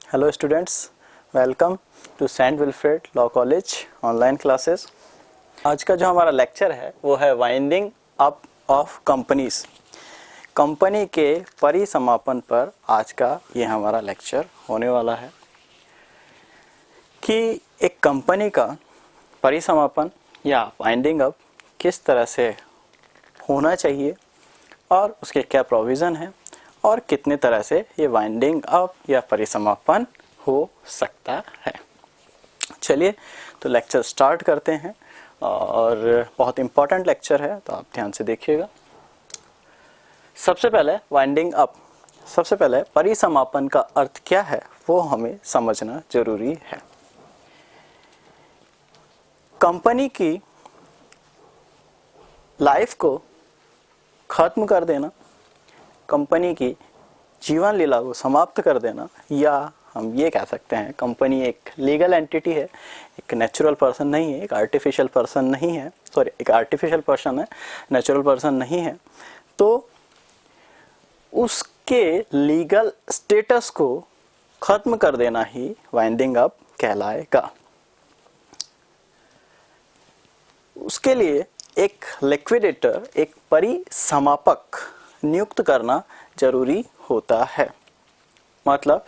Hello students, welcome to Saint Wilfred law college online classes. आज का जो हमारा लेक्चर है वो है winding up of companies. Company के परिसमापन पर आज का ये हमारा लेक्चर होने वाला है कि एक कंपनी का परिसमापन या वाइंडिंग अप किस तरह से होना चाहिए और उसके क्या प्रोविज़न है और कितने तरह से ये वाइंडिंग अप या परिसमापन हो सकता है। चलिए तो लेक्चर स्टार्ट करते हैं और बहुत इम्पोर्टेंट लेक्चर है, तो आप ध्यान से देखिएगा। सबसे पहले वाइंडिंग अप, सबसे पहले परिसमापन का अर्थ क्या है वो हमें समझना जरूरी है। कंपनी की लाइफ को खत्म कर देना, कंपनी की जीवन लीला को समाप्त कर देना, या हम ये कह सकते हैं कंपनी एक लीगल एंटिटी है, एक नेचुरल पर्सन नहीं है, एक आर्टिफिशियल पर्सन नहीं है, सॉरी एक आर्टिफिशियल पर्सन है, नेचुरल पर्सन नहीं है, तो उसके लीगल स्टेटस को खत्म कर देना ही वाइंडिंग अप कहलाएगा। उसके लिए एक लिक्विडेटर, एक परिसमापक नियुक्त करना जरूरी होता है। मतलब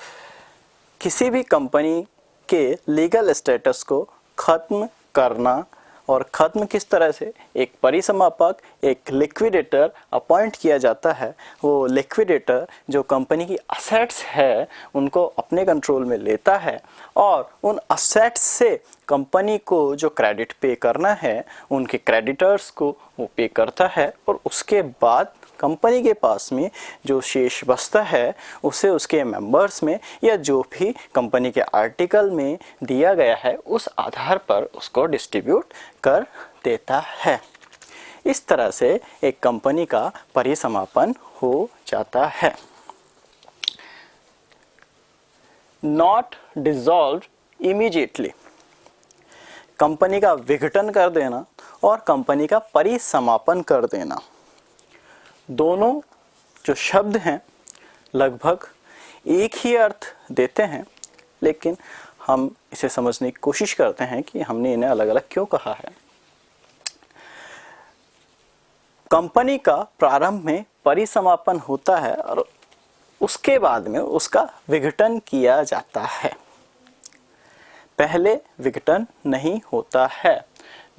किसी भी कंपनी के लीगल स्टेटस को खत्म करना, और ख़त्म किस तरह से, एक परिसमापक, एक लिक्विडेटर अपॉइंट किया जाता है। वो लिक्विडेटर जो कंपनी की असेट्स है उनको अपने कंट्रोल में लेता है और उन असेट्स से कंपनी को जो क्रेडिट पे करना है उनके क्रेडिटर्स को वो पे करता है, और उसके बाद कंपनी के पास में जो शेष बचता है उसे उसके मेंबर्स में या जो भी कंपनी के आर्टिकल में दिया गया है उस आधार पर उसको डिस्ट्रीब्यूट कर देता है। इस तरह से एक कंपनी का परिसमापन हो जाता है। नॉट डिसॉल्व इमीडिएटली, कंपनी का विघटन कर देना और कंपनी का परिसमापन कर देना, दोनों जो शब्द हैं लगभग एक ही अर्थ देते हैं, लेकिन हम इसे समझने की कोशिश करते हैं कि हमने इन्हें अलग अलग क्यों कहा है। कंपनी का प्रारंभ में परिसमापन होता है और उसके बाद में उसका विघटन किया जाता है। पहले विघटन नहीं होता है।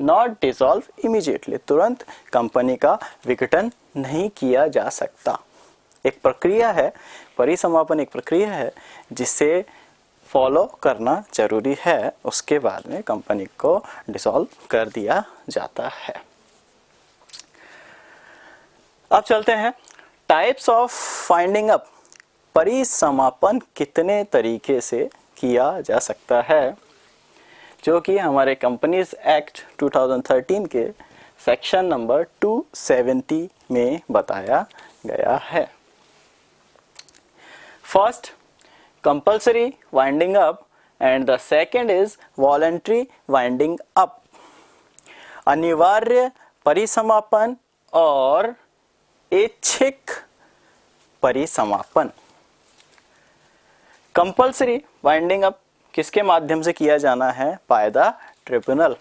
नॉट डिसॉल्व इमीडिएटली, तुरंत कंपनी का विघटन नहीं किया जा सकता। एक प्रक्रिया है, परिसमापन एक प्रक्रिया है जिसे फॉलो करना जरूरी है। उसके बाद में कंपनी को डिसॉल्व कर दिया जाता है। अब चलते हैं टाइप्स ऑफ वाइंडिंग अप। परिसमापन कितने तरीके से किया जा सकता है, जो कि हमारे कंपनीज एक्ट 2013 के सेक्शन नंबर 270 में बताया गया है। First, compulsory winding up and the second is voluntary winding up. अनिवार्य परिसमापन और ऐच्छिक परिसमापन। कंपल्सरी वाइंडिंग अप किसके माध्यम से किया जाना है? बाय द ट्रिब्यूनल,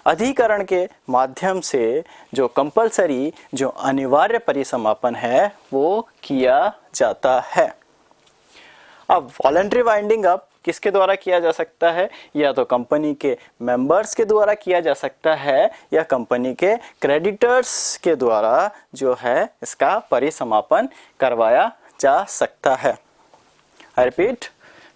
अधिकरण के माध्यम से जो कंपल्सरी, जो अनिवार्य परिसमापन है वो किया जाता है। अब वॉलंटरी वाइंडिंग अप किसके द्वारा किया जा सकता है? या तो कंपनी के मेंबर्स के द्वारा किया जा सकता है या कंपनी के क्रेडिटर्स के द्वारा जो है इसका परिसमापन करवाया जा सकता है। आई रिपीट,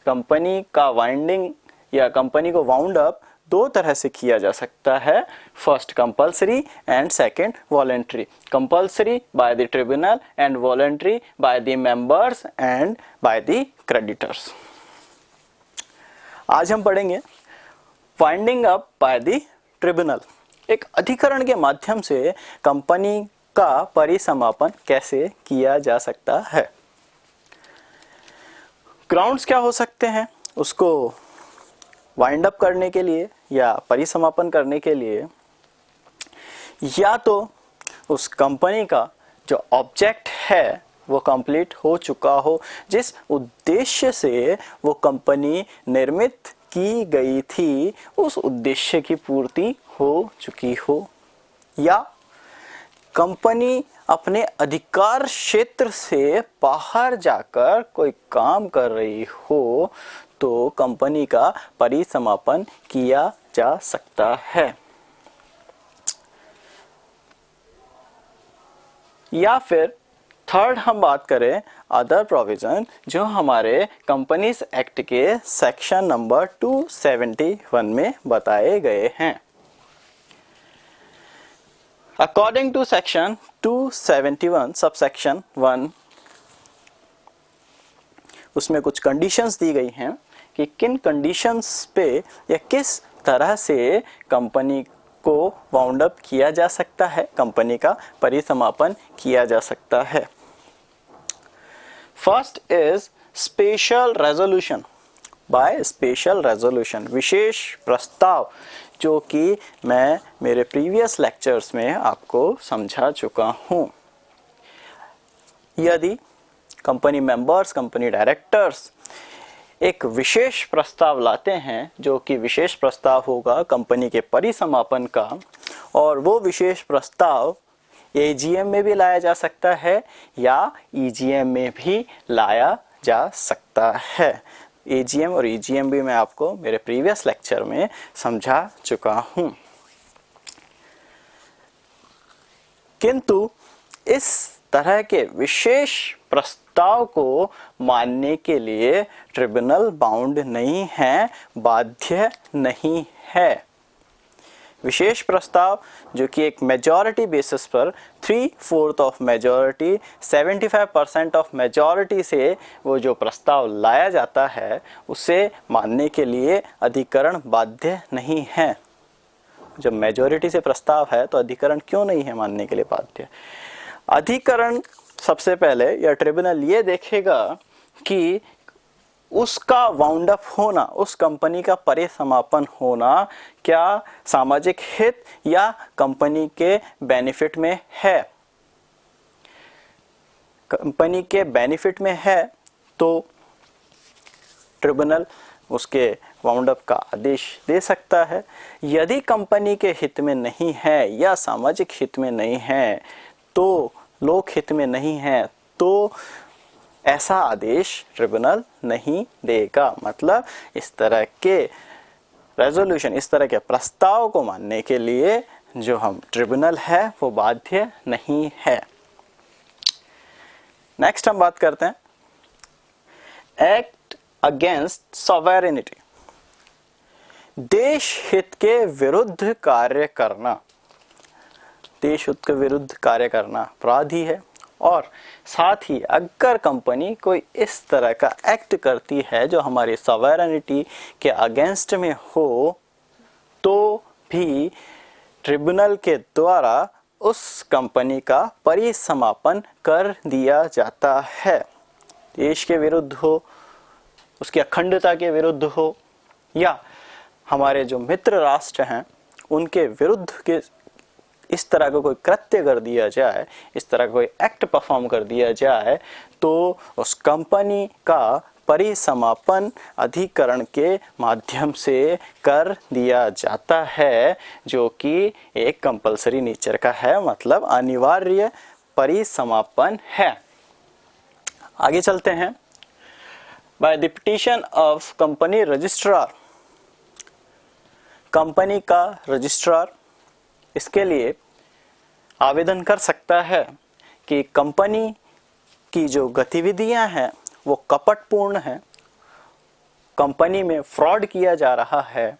कंपनी का वाइंडिंग या कंपनी को वाउंड अप दो तरह से किया जा सकता है। First compulsory and second voluntary. Compulsory by the tribunal and voluntary by the members and by the creditors. आज हम पढ़ेंगे winding up by the tribunal. एक अधिकरण के माध्यम से कंपनी का परिसमापन कैसे किया जा सकता है। ग्राउंड्स क्या हो सकते हैं उसको वाइंड अप करने के लिए या परिसमापन करने के लिए? या तो उस कंपनी का जो ऑब्जेक्ट है वो कंप्लीट हो चुका हो, जिस उद्देश्य से वो कंपनी निर्मित की गई थी उस उद्देश्य की पूर्ति हो चुकी हो, या कंपनी अपने अधिकार क्षेत्र से बाहर जाकर कोई काम कर रही हो तो कंपनी का परिसमापन किया जा सकता है। या फिर थर्ड हम बात करें अदर प्रोविजन, जो हमारे कंपनीज एक्ट के सेक्शन नंबर 271 में बताए गए हैं। अकॉर्डिंग टू सेक्शन 271 सबसेक्शन 1, उसमें कुछ कंडीशंस दी गई हैं कि किन कंडीशंस पे या किस तरह से कंपनी को वाउंड अप किया जा सकता है, कंपनी का परिसमापन किया जा सकता है। First is special resolution. By special resolution, विशेष प्रस्ताव, जो कि मैं मेरे प्रीवियस लेक्चर्स में आपको समझा चुका हूं। यदि कंपनी मेंबर्स, कंपनी डायरेक्टर्स एक विशेष प्रस्ताव लाते हैं, जो कि विशेष प्रस्ताव होगा कंपनी के परिसमापन का, और वो विशेष प्रस्ताव एजीएम में भी लाया जा सकता है या ईजीएम में भी लाया जा सकता है। एजीएम और ईजीएम भी मैं आपको मेरे प्रीवियस लेक्चर में समझा चुका हूं। किंतु इस तरह के विशेष प्रस्ताव को मानने के लिए ट्रिब्यूनल बाउंड नहीं है, बाध्य नहीं है। विशेष प्रस्ताव जो कि एक मेजॉरिटी बेसिस पर 3/4 ऑफ मेजॉरिटी, 75% ऑफ मेजॉरिटी से वो जो प्रस्ताव लाया जाता है, उसे मानने के लिए अधिकरण बाध्य नहीं है। जब मेजॉरिटी से प्रस्ताव है तो अधिकरण क्यों नहीं है मानने के लिए बाध्य? अधिकरण सबसे पहले या ट्रिब्यूनल ये देखेगा कि उसका वाउंड अप होना, उस कंपनी का परिसमापन होना क्या सामाजिक हित या कंपनी के बेनिफिट में है। कंपनी के बेनिफिट में है तो ट्रिब्यूनल उसके वाउंड अप का आदेश दे सकता है। यदि कंपनी के हित में नहीं है या सामाजिक हित में नहीं है, तो लोक हित में नहीं है, तो ऐसा आदेश ट्रिब्यूनल नहीं देगा। मतलब इस तरह के रेजोल्यूशन, इस तरह के प्रस्ताव को मानने के लिए जो हम ट्रिब्यूनल है वो बाध्य नहीं है। नेक्स्ट हम बात करते हैं एक्ट अगेंस्ट सॉवरेनिटी। देश हित के विरुद्ध कार्य करना, देश हित के विरुद्ध कार्य करना अपराधी है। और साथ ही अगर कंपनी कोई इस तरह का एक्ट करती है जो हमारी सॉवरेनिटी के अगेंस्ट में हो, तो भी ट्रिब्यूनल के द्वारा उस कंपनी का परिसमापन कर दिया जाता है। देश के विरुद्ध हो, उसकी अखंडता के विरुद्ध हो, या हमारे जो मित्र राष्ट्र हैं उनके विरुद्ध के इस तरह का कोई कृत्य कर दिया जाए, इस तरह का कोई एक्ट परफॉर्म कर दिया जाए, तो उस कंपनी का परिसमापन अधिकरण के माध्यम से कर दिया जाता है, जो कि एक कंपलसरी नेचर का है, मतलब अनिवार्य परिसमापन है। आगे चलते हैं। By the petition of company registrar, company का रजिस्ट्रार इसके लिए आवेदन कर सकता है कि कंपनी की जो गतिविधियां हैं वो कपटपूर्ण हैं, कंपनी में फ्रॉड किया जा रहा है,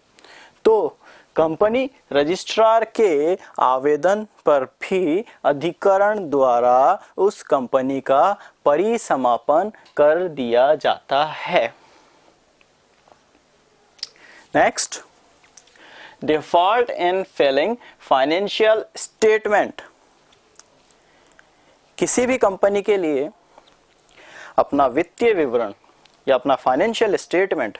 तो कंपनी रजिस्ट्रार के आवेदन पर भी अधिकरण द्वारा उस कंपनी का परिसमापन कर दिया जाता है। Next, default in filling financial statement. किसी भी कंपनी के लिए अपना वित्तीय विवरण या अपना फाइनेंशियल स्टेटमेंट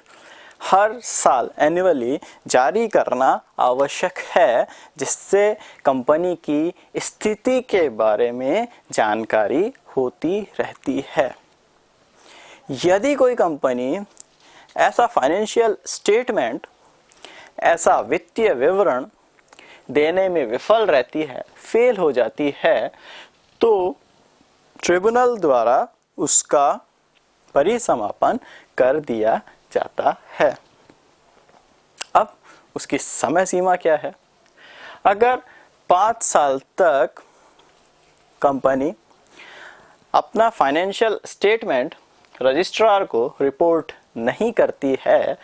हर साल एनुअली जारी करना आवश्यक है, जिससे कंपनी की स्थिति के बारे में जानकारी होती रहती है। यदि कोई कंपनी ऐसा फाइनेंशियल स्टेटमेंट, ऐसा वित्तीय विवरण देने में विफल रहती है, फेल हो जाती है, तो ट्रिब्यूनल द्वारा उसका परिसमापन कर दिया जाता है। अब उसकी समय सीमा क्या है? अगर 5 साल तक कंपनी अपना फाइनेंशियल स्टेटमेंट रजिस्ट्रार को रिपोर्ट नहीं करती है,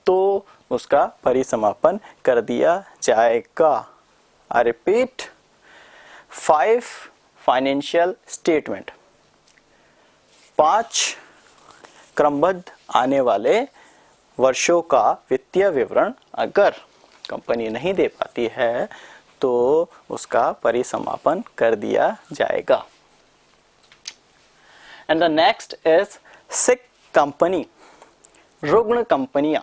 तो उसका परिसमापन कर दिया जाएगा। आई रिपीट, 5 फाइनेंशियल स्टेटमेंट, 5 क्रमबद्ध आने वाले वर्षों का वित्तीय विवरण अगर कंपनी नहीं दे पाती है, तो उसका परिसमापन कर दिया जाएगा। And the next is sick company, रुग्ण कंपनियां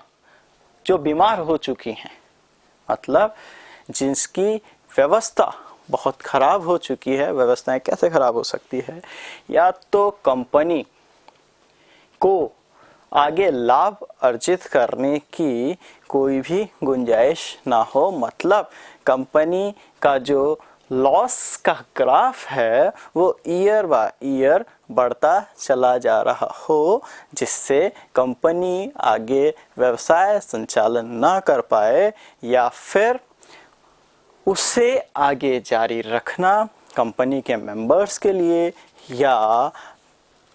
जो बीमार हो चुकी हैं, मतलब जिसकी व्यवस्था बहुत खराब हो चुकी है। व्यवस्थाएं कैसे खराब हो सकती है? या तो कंपनी को आगे लाभ अर्जित करने की कोई भी गुंजाइश ना हो, मतलब कंपनी का जो लॉस का ग्राफ है वो ईयर बाय ईयर बढ़ता चला जा रहा हो, जिससे कंपनी आगे व्यवसाय संचालन ना कर पाए, या फिर उसे आगे जारी रखना कंपनी के मेंबर्स के लिए या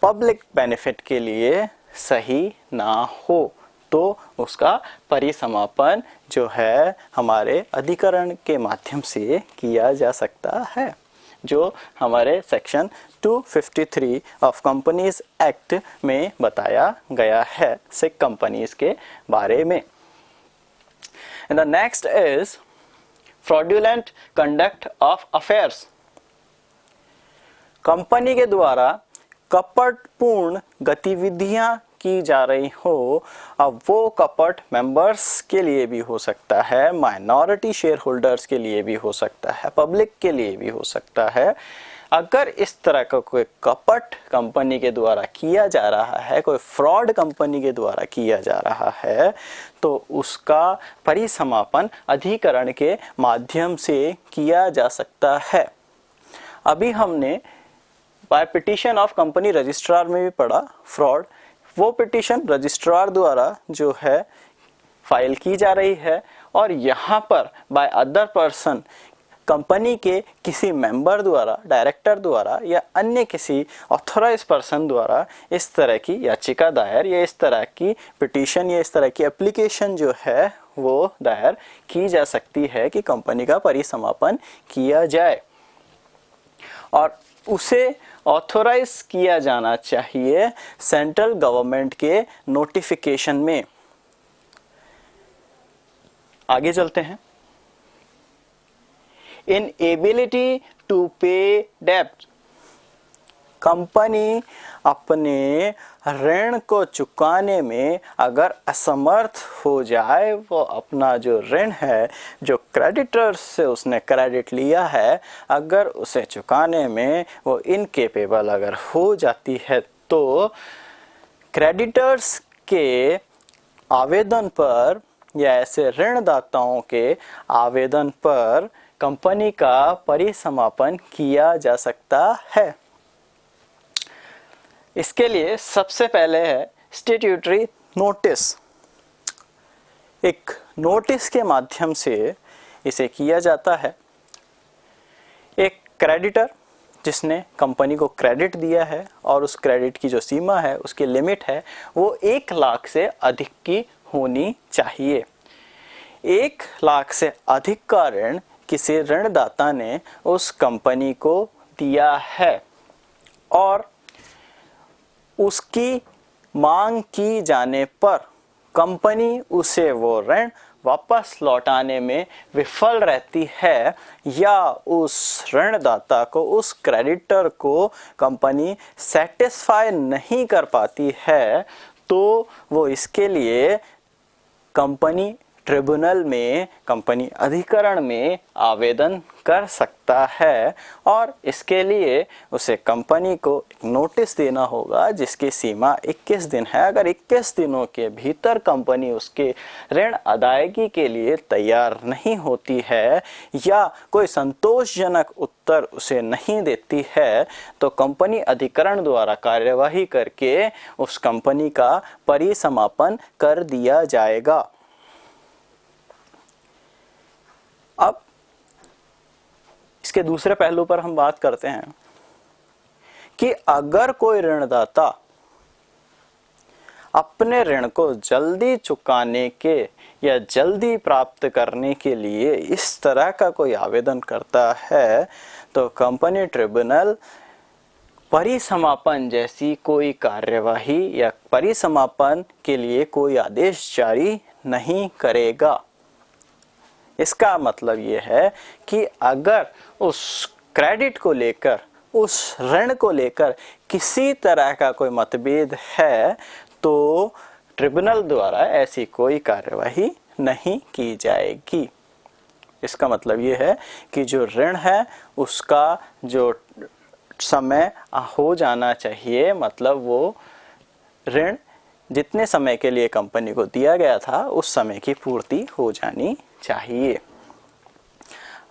पब्लिक बेनिफिट के लिए सही ना हो, तो उसका परिसमापन जो है हमारे अधिकरण के माध्यम से किया जा सकता है, जो हमारे सेक्शन 253 ऑफ कंपनीज एक्ट में बताया गया है सिक कंपनीज के बारे में। And the next is fraudulent conduct of affairs. Company के द्वारा कपटपूर्ण गतिविधियां की जा रही हो, अब वो कपट मेंबर्स के लिए भी हो सकता है, माइनॉरिटी शेयर होल्डर्स के लिए भी हो सकता है, पब्लिक के लिए भी हो सकता है। अगर इस तरह का कोई कपट कंपनी के द्वारा किया जा रहा है, कोई फ्रॉड कंपनी के द्वारा किया जा रहा है, तो उसका परिसमापन अधिकरण के माध्यम से किया जा सकता है। अभी हमने by petition of company registrar में भी पढ़ा फ्रॉड, वो पिटीशन रजिस्ट्रार द्वारा जो है फाइल की जा रही है, और यहाँ पर बाय अदर पर्सन कंपनी के किसी मेंबर द्वारा, डायरेक्टर द्वारा या अन्य किसी ऑथोराइज पर्सन द्वारा इस तरह की याचिका दायर या इस तरह की पिटीशन या इस तरह की एप्लीकेशन जो है वो दायर की जा सकती है कि कंपनी का परिसमापन किया जाए, और उसे ऑथोराइज किया जाना चाहिए सेंट्रल गवर्नमेंट के नोटिफिकेशन में। आगे चलते हैं। इनएबिलिटी टू पे डेब्ट, कंपनी अपने ऋण को चुकाने में अगर असमर्थ हो जाए, वो अपना जो ऋण है, जो क्रेडिटर्स से उसने क्रेडिट लिया है, अगर उसे चुकाने में वो इनकेपेबल अगर हो जाती है, तो क्रेडिटर्स के आवेदन पर या ऐसे ऋणदाताओं के आवेदन पर कंपनी का परिसमापन किया जा सकता है। इसके लिए सबसे पहले है स्टैट्यूटरी नोटिस। एक नोटिस के माध्यम से इसे किया जाता है। एक क्रेडिटर जिसने कंपनी को क्रेडिट दिया है और उस क्रेडिट की जो सीमा है, उसकी लिमिट है, वो 1 लाख से अधिक की होनी चाहिए। 1 लाख से अधिक का ऋण किसी ऋणदाता ने उस कंपनी को दिया है और उसकी मांग की जाने पर कंपनी उसे वो ऋण वापस लौटाने में विफल रहती है, या उस ऋणदाता को, उस क्रेडिटर को कंपनी सेटिस्फाई नहीं कर पाती है, तो वो इसके लिए कंपनी ट्रिब्यूनल में, कंपनी अधिकरण में आवेदन कर सकता है और इसके लिए उसे कंपनी को एक नोटिस देना होगा जिसकी सीमा 21 दिन है। अगर 21 दिनों के भीतर कंपनी उसके ऋण अदायगी के लिए तैयार नहीं होती है या कोई संतोषजनक उत्तर उसे नहीं देती है तो कंपनी अधिकरण द्वारा कार्यवाही करके उस कंपनी का परिसमापन कर दिया जाएगा। अब इसके दूसरे पहलू पर हम बात करते हैं कि अगर कोई ऋणदाता अपने ऋण को जल्दी चुकाने के या जल्दी प्राप्त करने के लिए इस तरह का कोई आवेदन करता है तो कंपनी ट्रिब्यूनल परिसमापन जैसी कोई कार्यवाही या परिसमापन के लिए कोई आदेश जारी नहीं करेगा। इसका मतलब ये है कि अगर उस क्रेडिट को लेकर, उस ऋण को लेकर किसी तरह का कोई मतभेद है तो ट्रिब्यूनल द्वारा ऐसी कोई कार्यवाही नहीं की जाएगी। इसका मतलब ये है कि जो ऋण है उसका जो समय हो जाना चाहिए, मतलब वो ऋण जितने समय के लिए कंपनी को दिया गया था उस समय की पूर्ति हो जानी चाहिए।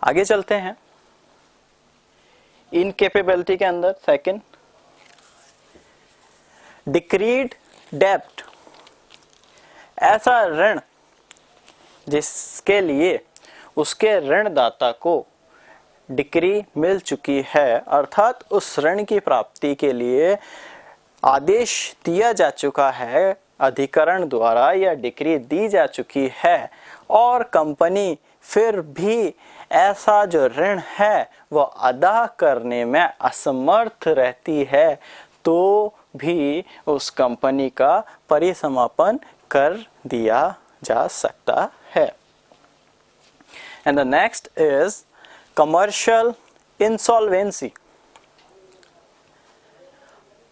आगे चलते हैं इनकेपेबिलिटी के अंदर। सेकंड, डिक्रीड डेब्ट, ऐसा ऋण जिसके लिए उसके ऋणदाता को डिक्री मिल चुकी है, अर्थात उस ऋण की प्राप्ति के लिए आदेश दिया जा चुका है अधिकरण द्वारा या डिक्री दी जा चुकी है और कंपनी फिर भी ऐसा जो ऋण है वो अदा करने में असमर्थ रहती है तो भी उस कंपनी का परिसमापन कर दिया जा सकता है। And the next is commercial insolvency.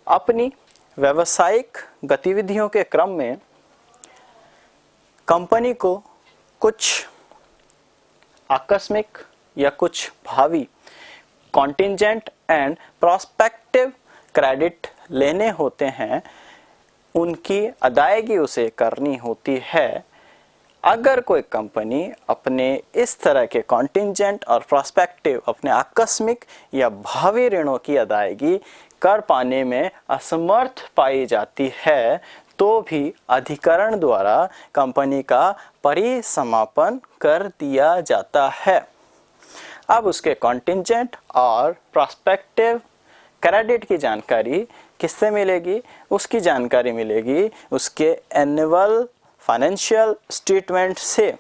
अपनी व्यावसायिक गतिविधियों के क्रम में कंपनी को कुछ आकस्मिक या कुछ भावी कॉन्टिंजेंट एंड प्रोस्पेक्टिव क्रेडिट लेने होते हैं, उनकी अदायगी उसे करनी होती है। अगर कोई कंपनी अपने इस तरह के कॉन्टिंजेंट और प्रोस्पेक्टिव, अपने आकस्मिक या भावी ऋणों की अदायगी कर पाने में असमर्थ पाई जाती है तो भी अधिकरण द्वारा कंपनी का परिसमापन कर दिया जाता है। अब उसके कॉन्टिंजेंट और प्रोस्पेक्टिव क्रेडिट की जानकारी किससे मिलेगी? उसकी जानकारी मिलेगी उसके एनुअल फाइनेंशियल स्टेटमेंट से।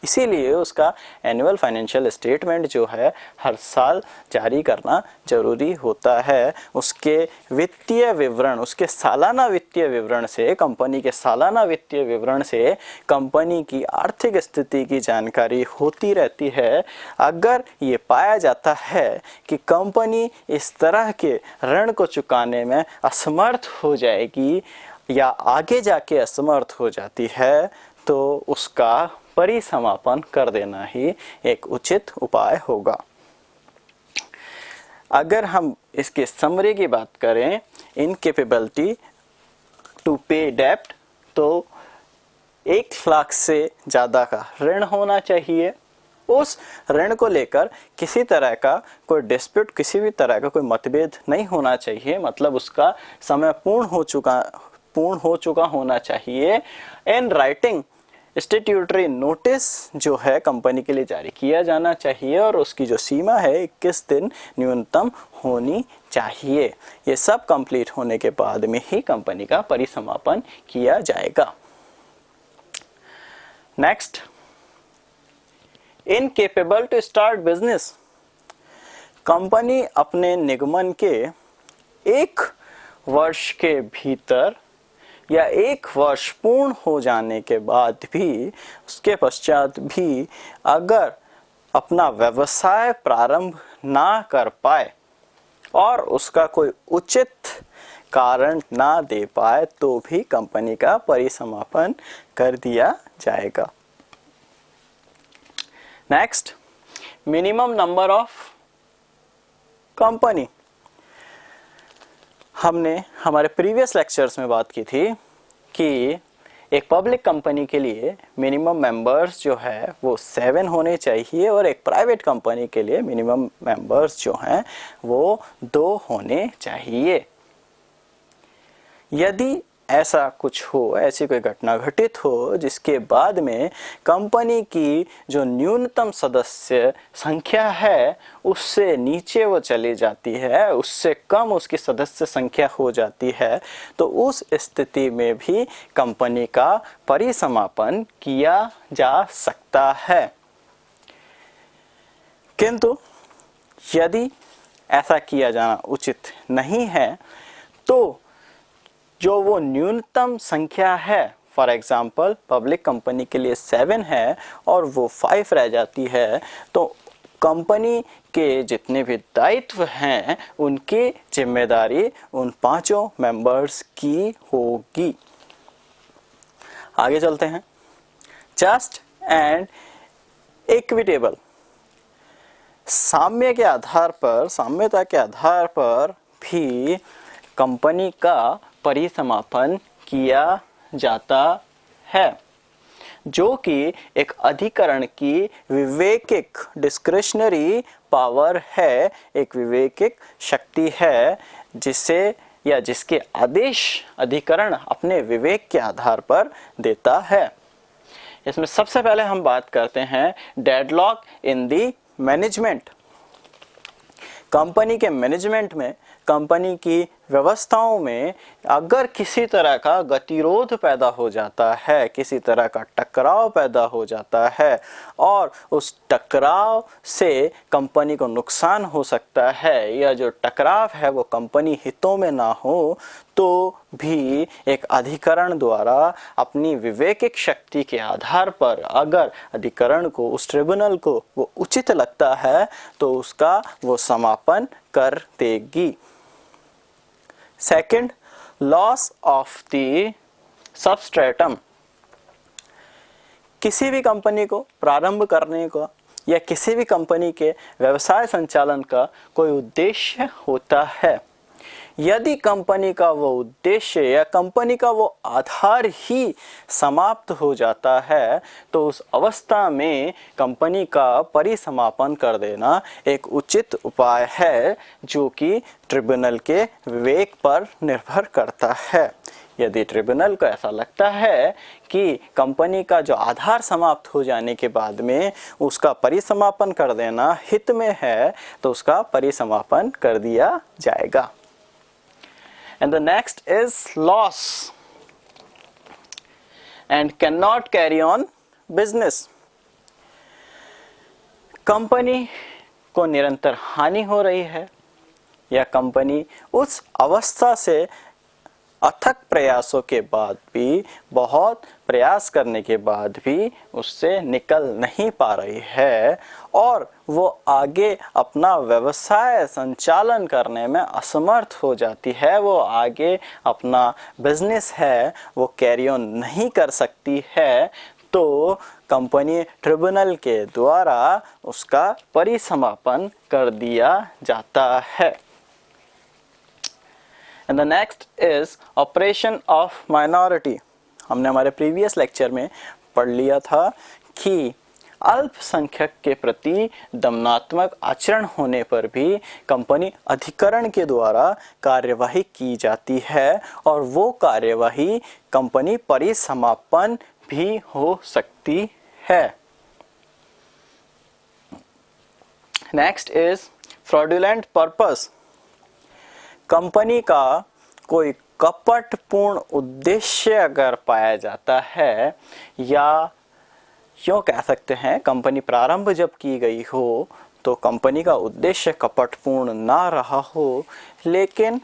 इसीलिए उसका एनुअल फाइनेंशियल स्टेटमेंट जो है हर साल जारी करना जरूरी होता है। उसके वित्तीय विवरण, उसके सालाना वित्तीय विवरण से, कंपनी के सालाना वित्तीय विवरण से कंपनी की आर्थिक स्थिति की जानकारी होती रहती है। अगर ये पाया जाता है कि कंपनी इस तरह के ऋण को चुकाने में असमर्थ हो जाएगी या आगे जाके असमर्थ हो जाती है तो उसका परिसमापन कर देना ही एक उचित उपाय होगा। अगर हम इसके समरी की बात करें, इनकेपेबिलिटी टू पे डेब्ट, तो 1 लाख से ज़्यादा का ऋण होना चाहिए। उस ऋण को लेकर किसी तरह का कोई डिस्प्यूट, किसी भी तरह का कोई मतभेद नहीं होना चाहिए, मतलब उसका समय पूर्ण हो चुका होना चाहिए। इन राइटिंग स्टैट्यूटरी नोटिस जो है कंपनी के लिए जारी किया जाना चाहिए और उसकी जो सीमा है 21 दिन न्यूनतम होनी चाहिए। ये सब कंप्लीट होने के बाद में ही कंपनी का परिसमापन किया जाएगा। Next, incapable to start business. Company अपने निगमन के 1 वर्ष के भीतर या 1 वर्ष पूर्ण हो जाने के बाद भी, उसके पश्चात भी अगर अपना व्यवसाय प्रारंभ ना कर पाए और उसका कोई उचित कारण ना दे पाए तो भी कंपनी का परिसमापन कर दिया जाएगा। Next, minimum number of company. हमने हमारे प्रीवियस लेक्चर्स में बात की थी कि एक पब्लिक कंपनी के लिए मिनिमम मेंबर्स जो है वो 7 होने चाहिए और एक प्राइवेट कंपनी के लिए मिनिमम मेंबर्स जो हैं वो 2 होने चाहिए। यदि ऐसा कुछ हो, ऐसी कोई घटना घटित हो जिसके बाद में कंपनी की जो न्यूनतम सदस्य संख्या है उससे नीचे वो चली जाती है, उससे कम उसकी सदस्य संख्या हो जाती है, तो उस स्थिति में भी कंपनी का परिसमापन किया जा सकता है। किंतु यदि ऐसा किया जाना उचित नहीं है तो जो वो न्यूनतम संख्या है, फॉर एग्जाम्पल पब्लिक कंपनी के लिए 7 है और वो 5 रह जाती है, तो कंपनी के जितने भी दायित्व हैं उनकी जिम्मेदारी उन 5 मेंबर्स की होगी। आगे चलते हैं। जस्ट एंड इक्विटेबल, साम्य के आधार पर, साम्यता के आधार पर भी कंपनी का परिसमापन किया जाता है, जो कि एक अधिकरण की विवेकिक डिस्क्रिशनरी पावर है, एक विवेकिक शक्ति है जिसे या जिसके आदेश अधिकरण अपने विवेक के आधार पर देता है। इसमें सबसे पहले हम बात करते हैं deadlock in the management. Company के मैनेजमेंट में, कंपनी की व्यवस्थाओं में अगर किसी तरह का गतिरोध पैदा हो जाता है, किसी तरह का टकराव पैदा हो जाता है और उस टकराव से कंपनी को नुकसान हो सकता है, या जो टकराव है वो कंपनी हितों में ना हो, तो भी एक अधिकरण द्वारा अपनी विवेकिक शक्ति के आधार पर अगर अधिकरण को, उस ट्रिब्यूनल को वो उचित लगता है तो उसका वो समापन कर देगी। Second, loss of the substratum. किसी भी कंपनी को प्रारंभ करने का या किसी भी कंपनी के व्यवसाय संचालन का कोई उद्देश्य होता है। यदि कंपनी का वो उद्देश्य या कंपनी का वो आधार ही समाप्त हो जाता है तो उस अवस्था में कंपनी का परिसमापन कर देना एक उचित उपाय है, जो कि ट्रिब्यूनल के विवेक पर निर्भर करता है। यदि ट्रिब्यूनल को ऐसा लगता है कि कंपनी का जो आधार समाप्त हो जाने के बाद में उसका परिसमापन कर देना हित में है तो उसका परिसमापन कर दिया जाएगा। And the next is loss and cannot carry on business. Company को निरंतर हानि हो रही है या कंपनी उस अवस्था से अथक प्रयासों के बाद भी, बहुत प्रयास करने के बाद भी उससे निकल नहीं पा रही है और वो आगे अपना व्यवसाय संचालन करने में असमर्थ हो जाती है, वो आगे अपना बिजनेस है वो कैरी ऑन नहीं कर सकती है, तो कंपनी ट्रिब्यूनल के द्वारा उसका परिसमापन कर दिया जाता है। And the next is operation of minority. हमने हमारे प्रीवियस लेक्चर में पढ़ लिया था कि अल्पसंख्यक के प्रति दमनात्मक आचरण होने पर भी कंपनी अधिकरण के द्वारा कार्यवाही की जाती है और वो कार्यवाही कंपनी परिसमापन भी हो सकती है। Next is fraudulent purpose. Company का कोई कपटपूर्ण उद्देश्य अगर पाया जाता है, या यूँ कह सकते हैं कंपनी प्रारंभ जब की गई हो तो कंपनी का उद्देश्य कपटपूर्ण ना रहा हो, लेकिन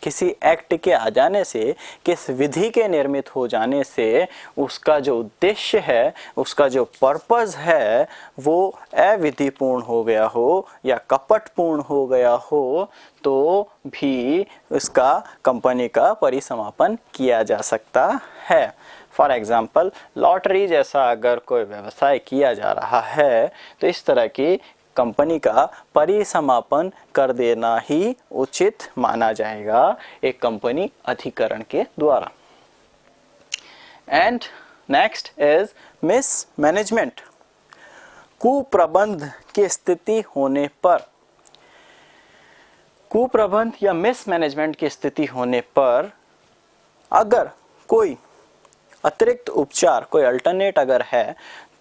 किसी एक्ट के आ जाने से, किस विधि के निर्मित हो जाने से उसका जो उद्देश्य है, उसका जो पर्पस है वो अविधिपूर्ण हो गया हो या कपटपूर्ण हो गया हो तो भी उसका कंपनी का परिसमापन किया जा सकता है। फॉर एग्जाम्पल लॉटरी जैसा अगर कोई व्यवसाय किया जा रहा है तो इस तरह की कंपनी का परिसमापन कर देना ही उचित माना जाएगा एक कंपनी अधिकरण के द्वारा। And next is mismanagement. कुप्रबंध की स्थिति होने पर, कुप्रबंध या मिसमैनेजमेंट की स्थिति होने पर अगर कोई अतिरिक्त उपचार, कोई अल्टरनेट अगर है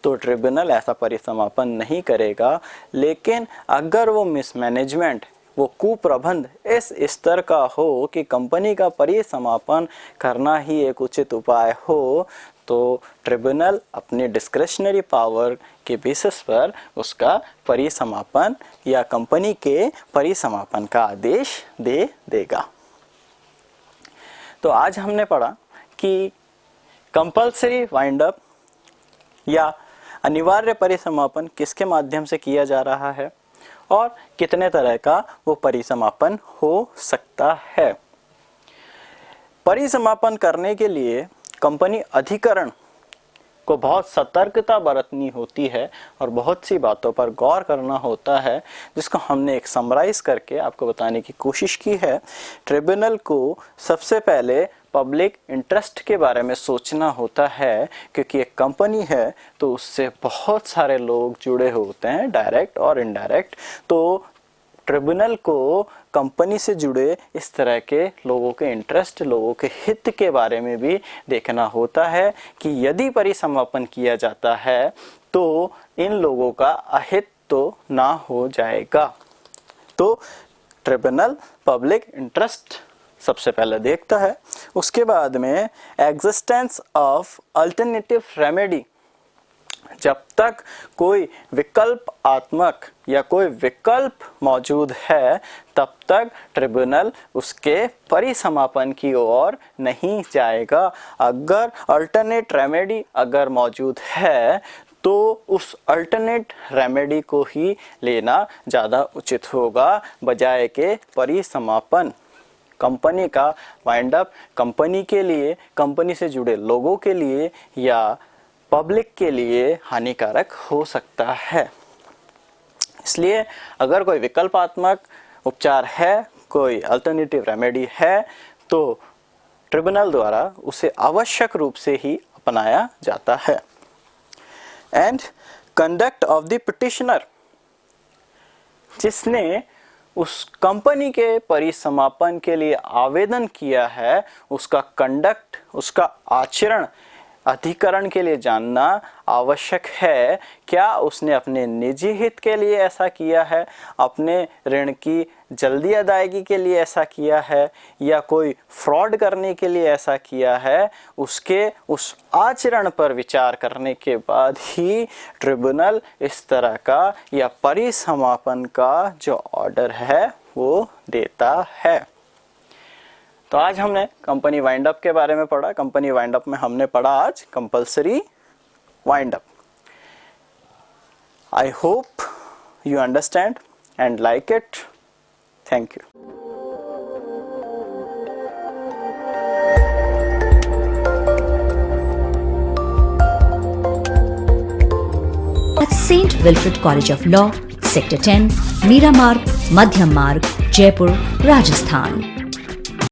तो ट्रिब्यूनल ऐसा परिसमापन नहीं करेगा। लेकिन अगर वो मिसमैनेजमेंट, वो कुप्रबंध इस स्तर का हो कि कंपनी का परिसमापन करना ही एक उचित उपाय हो तो ट्रिब्यूनल अपनी डिस्क्रिशनरी पावर के बेसिस पर उसका परिसमापन या कंपनी के परिसमापन का आदेश दे देगा। तो आज हमने पढ़ा कि कंपल्सरी वाइंड अप या अनिवार्य परिसमापन किसके माध्यम से किया जा रहा है और कितने तरह का वो परिसमापन हो सकता है। परिसमापन करने के लिए कंपनी अधिकरण को बहुत सतर्कता बरतनी होती है और बहुत सी बातों पर गौर करना होता है, जिसको हमने एक समराइज करके आपको बताने की कोशिश की है। ट्रिब्यूनल को सबसे पहले पब्लिक इंटरेस्ट के बारे में सोचना होता है, क्योंकि एक कंपनी है तो उससे बहुत सारे लोग जुड़े होते हैं, डायरेक्ट और इनडायरेक्ट। तो ट्रिब्यूनल को कंपनी से जुड़े इस तरह के लोगों के इंटरेस्ट, लोगों के हित के बारे में भी देखना होता है कि यदि परिसमापन किया जाता है तो इन लोगों का अहित तो ना हो जाएगा। तो ट्रिब्यूनल पब्लिक इंटरेस्ट सबसे पहले देखता है। उसके बाद में एग्जिस्टेंस ऑफ अल्टरनेटिव रेमेडी, जब तक कोई विकल्पात्मक या कोई विकल्प मौजूद है तब तक ट्रिब्यूनल उसके परिसमापन की ओर नहीं जाएगा। अगर अल्टरनेट रेमेडी अगर मौजूद है तो उस अल्टरनेट रेमेडी को ही लेना ज़्यादा उचित होगा, बजाय के परिसमापन। कंपनी का वाइंड अप कंपनी के लिए, कंपनी से जुड़े लोगों के लिए या पब्लिक के लिए हानिकारक हो सकता है। इसलिए अगर कोई विकल्पात्मक उपचार है, कोई अल्टरनेटिव रेमेडी है, तो ट्रिब्यूनल द्वारा उसे आवश्यक रूप से ही अपनाया जाता है। And conduct of the petitioner, जिसने उस कंपनी के परिसमापन के लिए आवेदन किया है, उसका कंडक्ट, उसका आचरण अधिकरण के लिए जानना आवश्यक है। क्या उसने अपने निजी हित के लिए ऐसा किया है, अपने ऋण की जल्दी अदायगी के लिए ऐसा किया है, या कोई फ्रॉड करने के लिए ऐसा किया है? उसके उस आचरण पर विचार करने के बाद ही ट्रिब्यूनल इस तरह का या परिसमापन का जो ऑर्डर है वो देता है। तो आज हमने कंपनी वाइंड अप के बारे में पढ़ा। कंपनी वाइंड अप में हमने पढ़ा आज compulsory wind up. I hope you understand and like it. Thank you. At St. Wilfrid College of Law, Sector 10, Meera Marg, Madhyam Marg, Jaipur, Rajasthan.